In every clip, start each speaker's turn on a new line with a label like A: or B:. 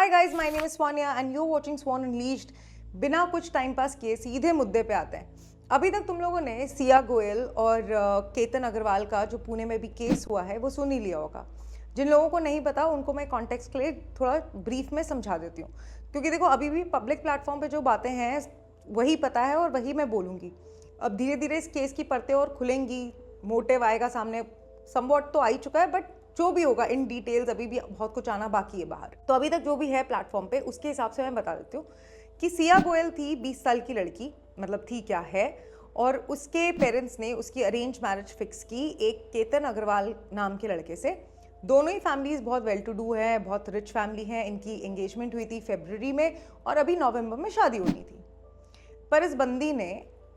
A: Hi guys, my name is Swania and you watching swan unleashed. बिना कुछ time pass किए सीधे मुद्दे पे आते हैं। अभी तक तुम लोगों ने सिया गोयल और केतन अग्रवाल का जो पुणे में भी केस हुआ है वो सुन ही लिया होगा। जिन लोगों को नहीं पता उनको मैं कॉन्टेक्स्ट के लिए थोड़ा ब्रीफ में समझा देती हूँ, क्योंकि देखो अभी भी पब्लिक प्लेटफॉर्म पे जो बातें हैं वही पता है और वही मैं बोलूँगी। अब धीरे धीरे इस केस की परतें और खुलेंगी, मोटिव आएगा सामने, समवॉट तो आ ही चुका है, बट जो भी होगा इन डिटेल्स अभी भी बहुत कुछ आना बाकी है बाहर। तो अभी तक जो भी है प्लेटफॉर्म पे उसके हिसाब से मैं बता देती हूँ कि सिया गोयल थी 20 साल की लड़की, मतलब थी क्या है, और उसके पेरेंट्स ने उसकी अरेंज मैरिज फिक्स की एक केतन अग्रवाल नाम के लड़के से। दोनों ही फैमिलीज बहुत वेल टू डू है, बहुत रिच फैमिली है। इनकी एंगेजमेंट हुई थी फरवरी में और अभी नवंबर में शादी होनी थी। पर इस बंदी ने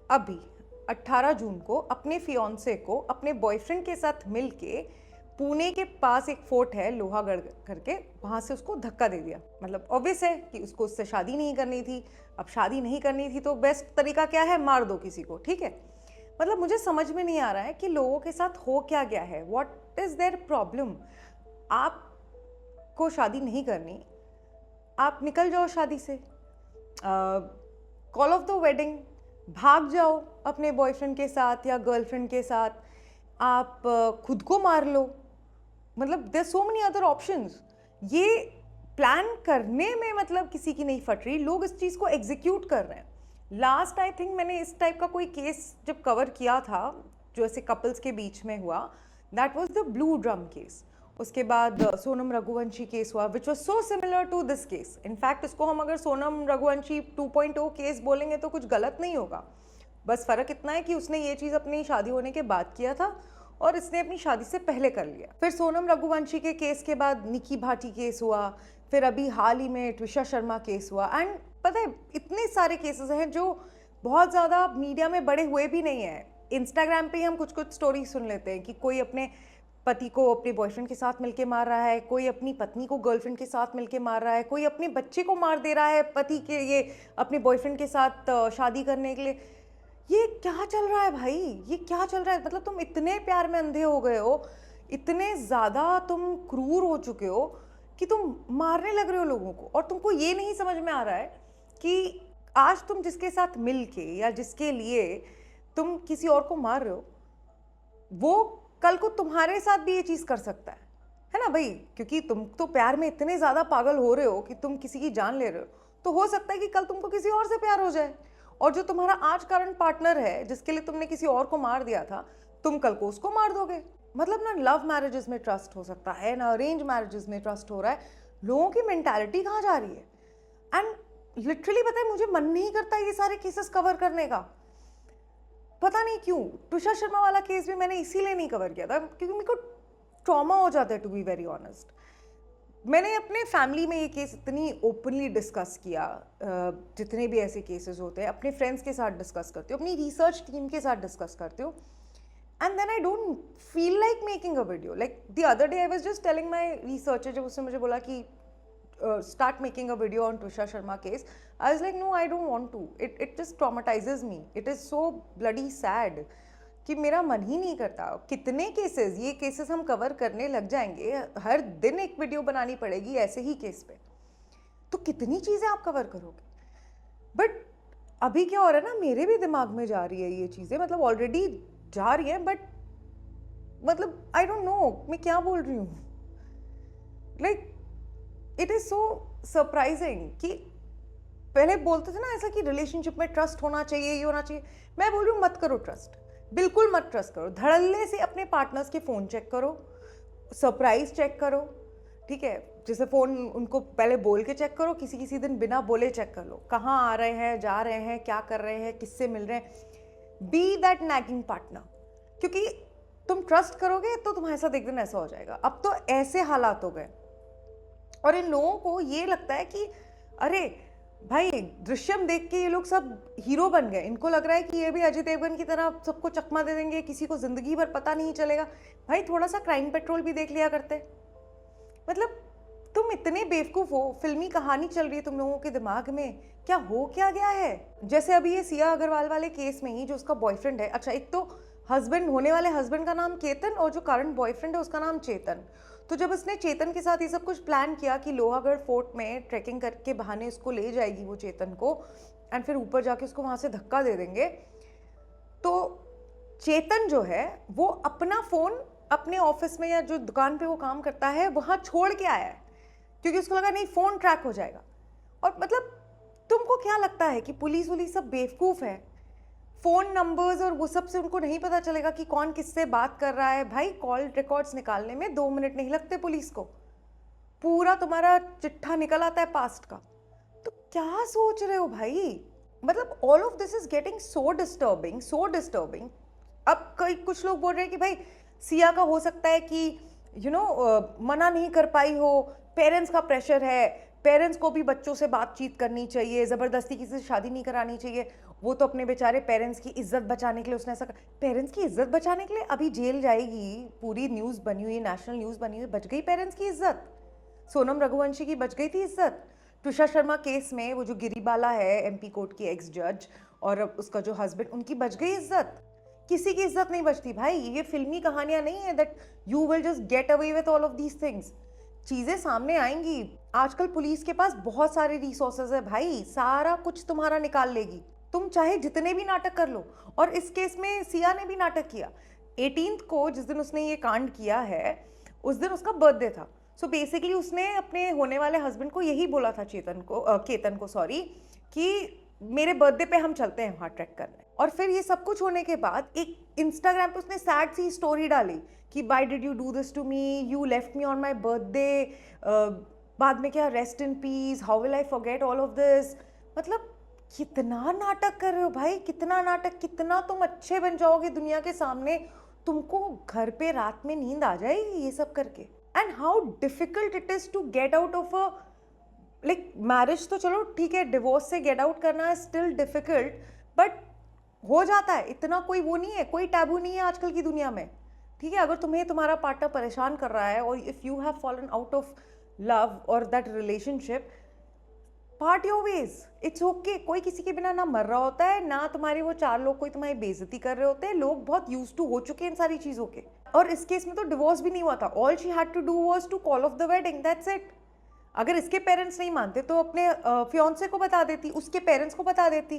A: अभी 18 जून को अपने फियांसे को अपने बॉयफ्रेंड के साथ मिलके पुणे के पास एक फोर्ट है लोहागढ़ करके, वहां से उसको धक्का दे दिया। मतलब ऑब्वियस है कि उसको उससे शादी नहीं करनी थी। अब शादी नहीं करनी थी तो बेस्ट तरीका क्या है, मार दो किसी को, ठीक है। मतलब मुझे समझ में नहीं आ रहा है कि लोगों के साथ हो क्या गया है, व्हाट इज देयर प्रॉब्लम। आपको शादी नहीं करनी, आप निकल जाओ शादी से, कॉल ऑफ द वेडिंग, भाग जाओ अपने बॉयफ्रेंड के साथ या गर्लफ्रेंड के साथ, आप खुद को मार लो। मतलब there so many other options. ये प्लान करने में मतलब किसी की नहीं फट रही, लोग इस चीज़ को एग्जीक्यूट कर रहे हैं। लास्ट आई थिंक मैंने इस टाइप का कोई केस जब कवर किया था जो ऐसे कपल्स के बीच में हुआ, that was the blue drum case. उसके बाद सोनम रघुवंशी केस हुआ which was so similar to this case. In fact इसको हम अगर सोनम रघुवंशी 2.0 केस बोलेंगे तो कुछ गलत नहीं होगा। बस फ़र्क इतना है कि उसने ये चीज़ अपनी शादी होने के बाद किया था और इसने अपनी शादी से पहले कर लिया। फिर सोनम रघुवंशी के केस के बाद निकी भाटी केस हुआ, फिर अभी हाल ही में ट्विशा शर्मा केस हुआ। एंड पता है इतने सारे केसेस हैं जो बहुत ज़्यादा मीडिया में बड़े हुए भी नहीं हैं। इंस्टाग्राम पे ही हम कुछ कुछ स्टोरी सुन लेते हैं कि कोई अपने पति को अपने बॉयफ्रेंड के साथ मिलके मार रहा है, कोई अपनी पत्नी को गर्लफ्रेंड के साथ मिलके मार रहा है, कोई अपने बच्चे को मार दे रहा है पति के ये अपने बॉयफ्रेंड के साथ शादी करने के लिए। ये क्या चल रहा है भाई, ये क्या चल रहा है। मतलब तुम इतने प्यार में अंधे हो गए हो, इतने ज़्यादा तुम क्रूर हो चुके हो कि तुम मारने लग रहे हो लोगों को, और तुमको ये नहीं समझ में आ रहा है कि आज तुम जिसके साथ मिलके या जिसके लिए तुम किसी और को मार रहे हो, वो कल को तुम्हारे साथ भी ये चीज़ कर सकता है ना भाई। क्योंकि तुम तो प्यार में इतने ज़्यादा पागल हो रहे हो कि तुम किसी की जान ले रहे हो, तो हो सकता है कि कल तुमको किसी और से प्यार हो जाए, और जो तुम्हारा आज करंट पार्टनर है जिसके लिए तुमने किसी और को मार दिया था, तुम कल को उसको मार दोगे। मतलब ना लव मैरिजेस में ट्रस्ट हो सकता है, ना अरेंज मैरिजेस में ट्रस्ट हो रहा है। लोगों की मेंटालिटी कहाँ जा रही है। एंड लिटरली पता है मुझे मन नहीं करता ये सारे केसेस कवर करने का, पता नहीं क्यों। ट्विशा शर्मा वाला केस भी मैंने इसीलिए नहीं कवर किया था क्योंकि मेरे को ट्रॉमा हो जाता है, टू बी वेरी ऑनेस्ट। मैंने अपने फैमिली में ये केस इतनी ओपनली डिस्कस किया, जितने भी ऐसे केसेस होते हैं अपने फ्रेंड्स के साथ डिस्कस करती हूँ, अपनी रिसर्च टीम के साथ डिस्कस करती हूँ, and then I don't feel like making a video. Like the other day I was just telling my researcher, जब उसने मुझे बोला कि start making a video on Trisha Sharma case, I was like no, I don't want to. It just traumatizes me. It is so bloody sad कि मेरा मन ही नहीं करता। कितने केसेस, ये केसेस हम कवर करने लग जाएंगे, हर दिन एक वीडियो बनानी पड़ेगी ऐसे ही केस पे, तो कितनी चीज़ें आप कवर करोगे। बट अभी क्या हो रहा है ना, मेरे भी दिमाग में जा रही है ये चीज़ें, मतलब ऑलरेडी जा रही है, बट मतलब आई डोंट नो मैं क्या बोल रही हूँ। Like it is so surprising कि पहले बोलते थे ना ऐसा कि रिलेशनशिप में ट्रस्ट होना चाहिए, ये होना चाहिए। मैं बोल रही हूँ मत करो ट्रस्ट, बिल्कुल मत ट्रस्ट करो। धड़ल्ले से अपने पार्टनर्स के फ़ोन चेक करो, सरप्राइज चेक करो, ठीक है। जैसे फ़ोन उनको पहले बोल के चेक करो, किसी किसी दिन बिना बोले चेक कर लो, कहाँ आ रहे हैं, जा रहे हैं, क्या कर रहे हैं, किससे मिल रहे हैं। बी दैट नैगिंग पार्टनर, क्योंकि तुम ट्रस्ट करोगे तो तुम्हारे साथ एक दिन ऐसा हो जाएगा। अब तो ऐसे हालात हो गए और इन लोगों को ये लगता है कि अरे भाई दृश्यम देख के ये लोग सब हीरो बन गए, इनको लग रहा है कि ये भी अजय देवगन की तरह सबको चकमा दे देंगे, किसी को जिंदगी भर पता नहीं चलेगा। भाई थोड़ा सा क्राइम पेट्रोल भी देख लिया करते। मतलब तुम इतने बेवकूफ़ हो, फिल्मी कहानी चल रही है तुम लोगों के दिमाग में, क्या हो क्या गया है। जैसे अभी ये सिया अग्रवाल वाले केस में ही जो उसका बॉयफ्रेंड है, अच्छा एक तो हस्बैंड, होने वाले हस्बैंड का नाम केतन और जो करंट बॉयफ्रेंड है उसका नाम चेतन। तो जब उसने चेतन के साथ ये सब कुछ प्लान किया कि लोहागढ़ फोर्ट में ट्रैकिंग करके बहाने उसको ले जाएगी वो चेतन को, एंड फिर ऊपर जाके उसको वहाँ से धक्का दे देंगे, तो चेतन जो है वो अपना फ़ोन अपने ऑफिस में या जो दुकान पे वो काम करता है वहाँ छोड़ के आया है, क्योंकि उसको लगा नहीं फ़ोन ट्रैक हो जाएगा। और मतलब तुमको क्या लगता है कि पुलिस वुलिस सब बेवकूफ़ है? फ़ोन नंबर्स और वो सब से उनको नहीं पता चलेगा कि कौन किससे बात कर रहा है? भाई कॉल रिकॉर्ड्स निकालने में 2 मिनट नहीं लगते पुलिस को, पूरा तुम्हारा चिट्ठा निकल आता है पास्ट का। तो क्या सोच रहे हो भाई? मतलब all of this is getting so disturbing, so disturbing. अब कई कुछ लोग बोल रहे हैं कि भाई सिया का हो सकता है कि मना नहीं कर पाई हो, पेरेंट्स का प्रेशर है, पेरेंट्स को भी बच्चों से बातचीत करनी चाहिए, ज़बरदस्ती किसी से शादी नहीं करानी चाहिए। वो तो अपने बेचारे पेरेंट्स की इज्जत बचाने के लिए उसने ऐसा पेरेंट्स की इज्जत बचाने के लिए अभी जेल जाएगी, पूरी न्यूज़ बनी हुई, नेशनल न्यूज़ बनी हुई, बच गई पेरेंट्स की इज्जत। सोनम रघुवंशी की बच गई थी इज्जत। तुषार शर्मा केस में वो जो गिरीबाला है एमपी कोर्ट की एक्स जज और उसका जो हस्बैंड, उनकी बच गई इज्जत। किसी की इज्जत नहीं बचती भाई। ये फिल्मी कहानियां नहीं है that you will just get away with all of these things. चीजें सामने आएंगी। आजकल पुलिस के पास बहुत सारे रिसोर्सेज है भाई, सारा कुछ तुम्हारा निकाल लेगी, तुम चाहे जितने भी नाटक कर लो। और इस केस में सिया ने भी नाटक किया। 18th को जिस दिन उसने ये कांड किया है उस दिन उसका बर्थडे था। सो बेसिकली उसने अपने होने वाले हस्बैंड को यही बोला था केतन को सॉरी, कि मेरे बर्थडे पे हम चलते हैं वहाँ ट्रैक करने। और फिर ये सब कुछ होने के बाद एक इंस्टाग्राम पे उसने सैड सी स्टोरी डाली कि why did you do this to me, you left me on my birthday, बाद में क्या rest in peace, how will I forget all of this. मतलब कितना नाटक कर रहे हो भाई, कितना नाटक, कितना तुम अच्छे बन जाओगे दुनिया के सामने, तुमको घर पे रात में नींद आ जाएगी ये सब करके। And how difficult it is to get out of a like marriage. तो चलो ठीक है, डिवोर्स से गेट आउट करना है स्टिल डिफिकल्ट, बट हो जाता है। इतना कोई वो नहीं है, कोई टैबू नहीं है आजकल की दुनिया में। ठीक है, अगर तुम्हें तुम्हारा पार्टनर परेशान कर रहा है और if you have fallen out of love और that relationship, part your ways, it's okay. कोई किसी के बिना ना मर रहा होता है, ना तुम्हारे वो 4 लोग कोई तुम्हारी बेइज्जती कर रहे होते हैं। लोग बहुत यूज टू हो चुके हैं इन सारी चीज़ों के। और इस केस में तो डिवोर्स भी नहीं हुआ था। All she had to do was to call off the wedding, that's it. अगर इसके पेरेंट्स नहीं मानते तो अपने फियांसे को बता देती, उसके पेरेंट्स को बता देती,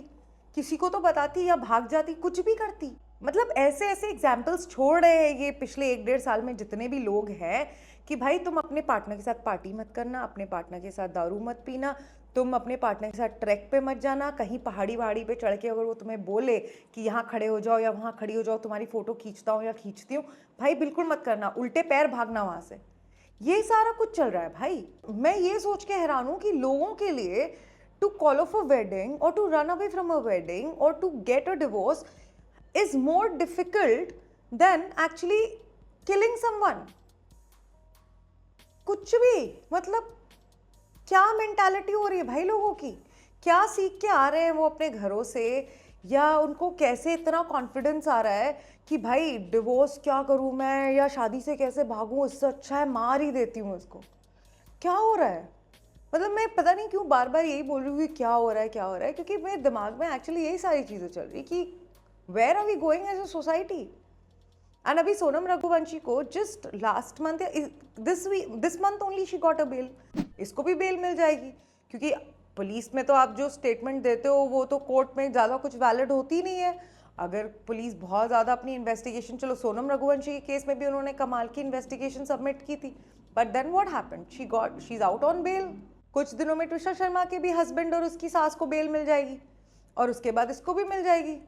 A: किसी को तो बताती या भाग जाती, कुछ भी करती। मतलब ऐसे ऐसे एग्जाम्पल्स छोड़ रहे हैं ये पिछले 1-1.5 साल में जितने भी लोग हैं कि भाई तुम अपने पार्टनर के साथ पार्टी मत करना, अपने पार्टनर के साथ दारू मत पीना, तुम अपने पार्टनर के साथ ट्रैक पे मत जाना। कहीं पहाड़ी वहाड़ी पे चढ़ के अगर वो तुम्हें बोले कि यहाँ खड़े हो जाओ या वहाँ खड़ी हो जाओ, तुम्हारी फ़ोटो खींचता हूँ या खींचती हूँ, भाई बिल्कुल मत करना, उल्टे पैर भागना वहाँ से। ये सारा कुछ चल रहा है भाई। मैं ये सोच के हैरान हूँ कि लोगों के लिए to call off a wedding और to run away from a wedding और to get a divorce is more difficult than actually killing someone। कुछ भी, मतलब क्या मेंटालिटी हो रही है भाई लोगों की? क्या सीख के आ रहे हैं वो अपने घरों से, या उनको कैसे इतना कॉन्फिडेंस आ रहा है कि भाई डिवोर्स क्या करूं मैं, या शादी से कैसे भागूं, इससे अच्छा है मार ही देती हूँ इसको। क्या हो रहा है? मतलब मैं पता नहीं क्यों बार बार यही बोल रही हूँ कि क्या हो रहा है, क्या हो रहा है, क्योंकि मेरे दिमाग में एक्चुअली यही सारी चीज़ें चल रही कि where are we going as a society. And अभी सोनम रघुवंशी को जस्ट लास्ट मंथ या this month only she got a bail, इसको भी बेल मिल जाएगी। क्योंकि पुलिस में तो आप जो स्टेटमेंट देते हो वो तो कोर्ट में ज़्यादा कुछ वैलिड होती नहीं है। अगर पुलिस बहुत ज़्यादा अपनी इन्वेस्टिगेशन, चलो सोनम रघुवंशी के केस में भी उन्होंने कमाल की इन्वेस्टिगेशन सबमिट की थी, but then what happened, she is out on bail. कुछ दिनों में तुषार शर्मा के भी हस्बैंड और उसकी सास को बेल मिल जाएगी और उसके बाद इसको भी मिल जाएगी।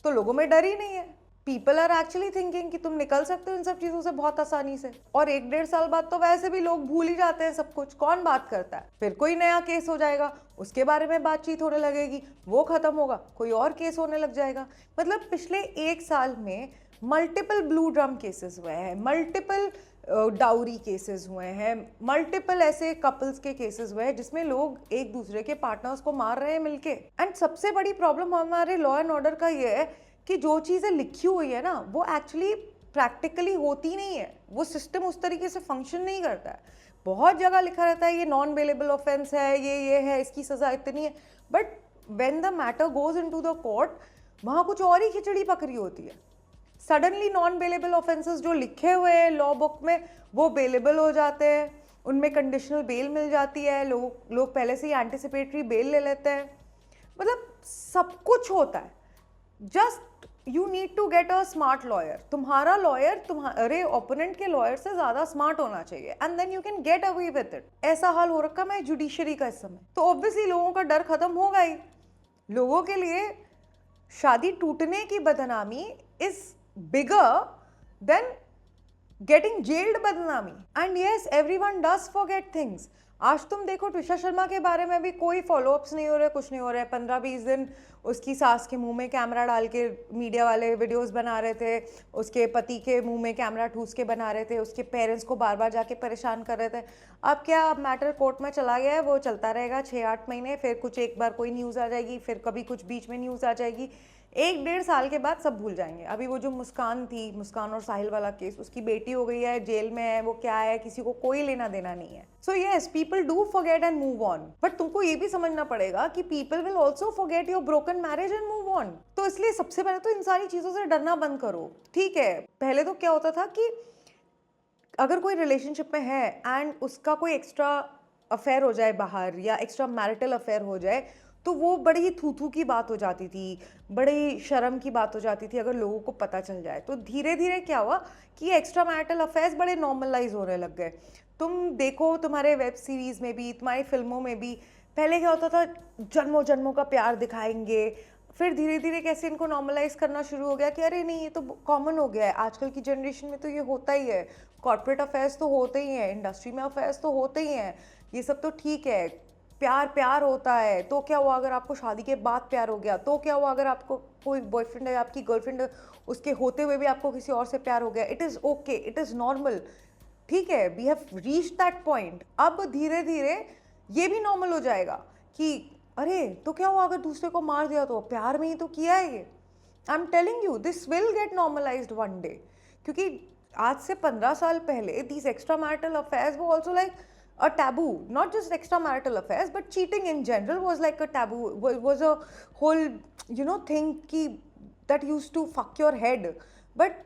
A: तो लोगों में डर ही नहीं है। पीपल आर एक्चुअली थिंकिंग कि तुम निकल सकते हो इन सब चीज़ों से बहुत आसानी से। और 1-1.5 साल बाद तो वैसे भी लोग भूल ही जाते हैं सब कुछ, कौन बात करता है। फिर कोई नया केस हो जाएगा, उसके बारे में बातचीत होने लगेगी, वो खत्म होगा, कोई और केस होने लग जाएगा। मतलब पिछले 1 साल में मल्टीपल ब्लू ड्रम केसेस हुए हैं, मल्टीपल डाउरी केसेस हुए हैं, मल्टीपल ऐसे कपल्स के केसेस हुए हैं जिसमें लोग एक दूसरे के पार्टनर्स को मार रहे हैं मिलके। एंड सबसे बड़ी प्रॉब्लम हमारे लॉ एंड ऑर्डर का ये है कि जो चीज़ें लिखी हुई है ना वो एक्चुअली प्रैक्टिकली होती नहीं है। वो सिस्टम उस तरीके से फंक्शन नहीं करता है। बहुत जगह लिखा रहता है ये नॉन बेलेबल ऑफेंस है, ये है, इसकी सज़ा इतनी है, but when the matter goes into the court वहाँ कुछ और ही खिचड़ी पक रही होती है। सडनली नॉन बेलेबल ऑफेंसेस जो लिखे हुए हैं लॉ बुक में वो बेलेबल हो जाते हैं, उनमें कंडीशनल बेल मिल जाती है, लोग पहले से ही एंटिसिपेटरी बेल ले लेते हैं, मतलब सब कुछ होता है। Just you need to get a smart lawyer. तुम्हारा लॉयर तुम्हारे ओपोनेंट के लॉयर से ज़्यादा स्मार्ट होना चाहिए and then you can get away with it. ऐसा हाल हो रखा है जुडिशरी का इस समय, तो ऑब्वियसली लोगों का डर खत्म होगा ही। लोगों के लिए शादी टूटने की बदनामी is bigger than getting jailed बदनामी। And yes, everyone does forget things. आज तुम देखो ट्विशा शर्मा के बारे में भी कोई फॉलोअप्स नहीं हो रहे, कुछ नहीं हो रहा है। 15-20 दिन उसकी सास के मुंह में कैमरा डाल के मीडिया वाले वीडियोस बना रहे थे, उसके पति के मुंह में कैमरा ठूस के बना रहे थे, उसके पेरेंट्स को बार बार जाके परेशान कर रहे थे। अब क्या मैटर कोर्ट में चला गया है, वो चलता रहेगा 6-8 महीने, फिर कुछ एक बार कोई न्यूज़ आ जाएगी, फिर कभी कुछ बीच में न्यूज़ आ जाएगी, 1-1.5 साल के बाद सब भूल जाएंगे। अभी वो जो मुस्कान थी, मुस्कान और साहिल वाला केस, उसकी बेटी हो गई है, जेल में है, वो क्या है, किसी को कोई लेना देना नहीं है। So yes, people do forget and move on, but तुमको ये भी समझना पड़ेगा कि people will also forget your broken marriage and move on. तो इसलिए सबसे पहले तो इन सारी चीजों से डरना बंद करो। ठीक है, पहले तो क्या होता था कि अगर कोई रिलेशनशिप में है एंड उसका कोई एक्स्ट्रा अफेयर हो जाए बाहर, या एक्स्ट्रा मैरिटल अफेयर हो जाए, तो वो बड़ी ही थू की बात हो जाती थी, बड़ी शर्म की बात हो जाती थी अगर लोगों को पता चल जाए। तो धीरे धीरे क्या हुआ कि एक्स्ट्रा मैरिटल अफेयर्स बड़े नॉर्मलाइज होने लग गए। तुम देखो, तुम्हारे वेब सीरीज में भी, तुम्हारी फिल्मों में भी, पहले क्या होता था, जन्मों जन्मों का प्यार दिखाएंगे, फिर धीरे धीरे कैसे इनको नॉर्मलाइज करना शुरू हो गया कि अरे नहीं, ये तो कॉमन हो गया है, आजकल की जनरेशन में तो ये होता ही है, कॉर्पोरेट अफेयर्स तो होते ही हैं, इंडस्ट्री में अफेयर्स तो होते ही हैं, ये सब तो ठीक है, प्यार प्यार होता है। तो क्या हुआ अगर आपको शादी के बाद प्यार हो गया? तो क्या हुआ अगर आपको कोई बॉयफ्रेंड है, आपकी गर्लफ्रेंड है, उसके होते हुए भी आपको किसी और से प्यार हो गया? It is okay, it is normal, ठीक है, we have reach that point. अब धीरे धीरे ये भी नॉर्मल हो जाएगा कि अरे तो क्या हुआ अगर दूसरे को मार दिया? तो प्यार में ही तो किया है ये। I am telling you, this will get normalised one day, क्योंकि आज से 15 साल पहले दीज एक्स्ट्रा मैरिटल अफेयर्स वो also like a taboo, not just extramarital affairs, but cheating in general was like a taboo, was a whole, you know, thing ki that used to fuck your head. But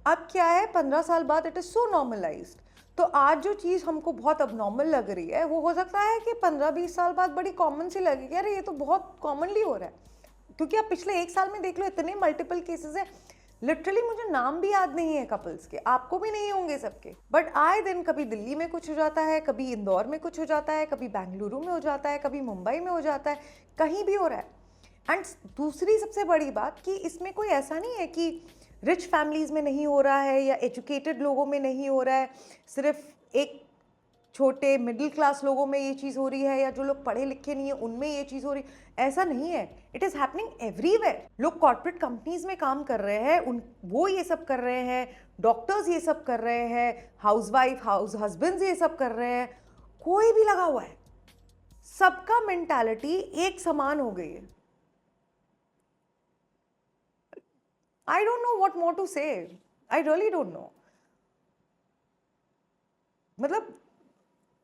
A: अब क्या है, 15 साल बाद it is so normalized. तो आज जो चीज़ हमको बहुत abnormal लग रही है, वो हो सकता है कि 15-20 साल बाद बड़ी कॉमन सी लगेगी, अरे ये तो बहुत कॉमनली हो रहा है। क्योंकि आप पिछले 1 साल में देख लो, इतने मल्टीपल केसेस हैं, लिटरली मुझे नाम भी याद नहीं है कपल्स के, आपको भी नहीं होंगे सबके, बट आए दिन कभी दिल्ली में कुछ हो जाता है, कभी इंदौर में कुछ हो जाता है, कभी बेंगलुरु में हो जाता है, कभी मुंबई में हो जाता है, कहीं भी हो रहा है। एंड दूसरी सबसे बड़ी बात कि इसमें कोई ऐसा नहीं है कि रिच फैमिलीज़ में नहीं हो रहा है या एजुकेटेड लोगों में नहीं हो रहा है, सिर्फ एक छोटे मिडिल क्लास लोगों में ये चीज़ हो रही है, या जो लोग पढ़े लिखे नहीं है उनमें ये चीज़ हो रही है, ऐसा नहीं है। It is happening everywhere. लोग कॉर्पोरेट कंपनीज में काम कर रहे हैं, वो ये सब कर रहे हैं, डॉक्टर्स ये सब कर रहे हैं, हाउसवाइफ हस्बैंड्स ये सब कर रहे हैं, कोई भी लगा हुआ है, सबका मेंटालिटी एक समान हो गई है। I don't know what more to say, I really don't know. मतलब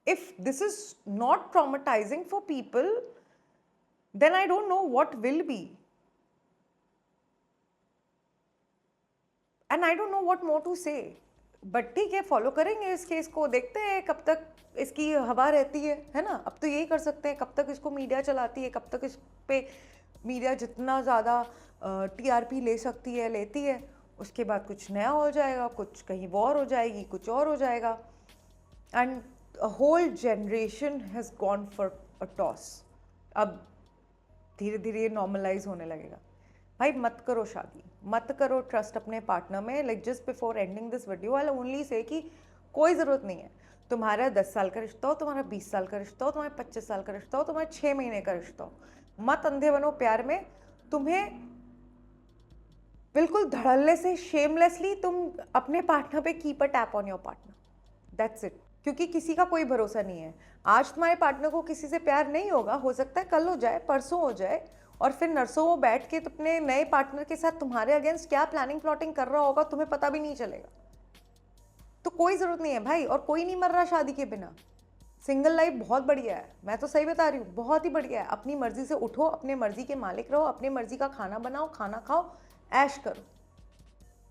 A: if this is not traumatizing for people, then I don't know what will be. And I don't know what more to say. But ठीक है, follow करेंगे इस case को, देखते हैं कब तक इसकी हवा रहती है ना। अब तो यही कर सकते हैं, कब तक इसको मीडिया चलाती है, कब तक इस पे मीडिया जितना ज़्यादा TRP ले सकती है लेती है, उसके बाद कुछ नया हो जाएगा, कुछ कहीं वॉर हो जाएगी, कुछ और हो जाएगा, and a whole generation has gone for a toss. अब धीरे धीरे नॉर्मलाइज होने लगेगा। भाई मत करो शादी, मत करो ट्रस्ट अपने पार्टनर में। Like just before ending this video I only say कि कोई ज़रूरत नहीं है। तुम्हारा 10 साल का रिश्ता हो, तुम्हारा 20 साल का रिश्ता हो, तुम्हारा 25 साल का रिश्ता हो, तुम्हारा 6 महीने का रिश्ता हो, मत अंधे बनो प्यार में। तुम्हें बिल्कुल धड़ल्ले से शेमलेसली तुम अपने पार्टनर पे keep a tap on your partner, that's it. क्योंकि किसी का कोई भरोसा नहीं है। आज तुम्हारे पार्टनर को किसी से प्यार नहीं होगा, हो सकता है कल हो जाए, परसों हो जाए, और फिर नर्सों वो बैठ के अपने नए पार्टनर के साथ तुम्हारे अगेंस्ट क्या प्लानिंग प्लॉटिंग कर रहा होगा तुम्हें पता भी नहीं चलेगा। तो कोई ज़रूरत नहीं है भाई, और कोई नहीं मर रहा शादी के बिना। सिंगल लाइफ बहुत बढ़िया है, मैं तो सही बता रही हूँ, बहुत ही बढ़िया है। अपनी मर्जी से उठो, अपने मर्जी के मालिक रहो, अपनी मर्जी का खाना बनाओ, खाना खाओ, ऐश करो।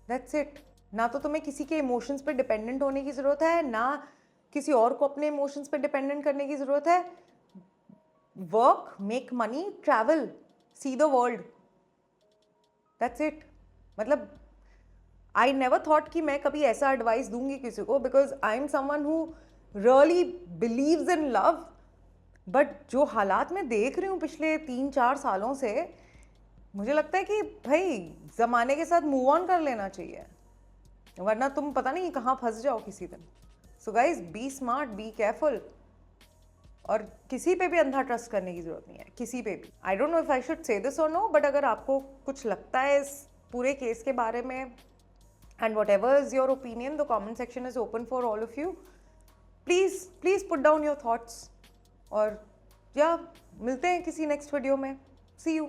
A: That's it. ना तो तुम्हें किसी के इमोशंस पे डिपेंडेंट होने की ज़रूरत है, ना किसी और को अपने इमोशंस पे डिपेंडेंट करने की ज़रूरत है. Work, make money, travel, see the world. That's it. मतलब आई नेवर थॉट कि मैं कभी ऐसा एडवाइस दूंगी किसी को, because I am someone who really believes in love. But जो हालात मैं देख रही हूँ पिछले 3-4 सालों से, मुझे लगता है कि भाई ज़माने के साथ मूव ऑन कर लेना चाहिए, वरना तुम पता नहीं कहाँ फंस जाओ किसी दिन. So guys, be smart, be careful, और किसी पे भी अंधा ट्रस्ट करने की ज़रूरत नहीं है, किसी पे भी. आई don't know if I should say this और नो, बट अगर आपको कुछ लगता है इस पूरे केस के बारे में, and what ever is your opinion, the comment section is open for all of you. Please put down your thoughts. और या मिलते हैं किसी नेक्स्ट वीडियो में. सी यू.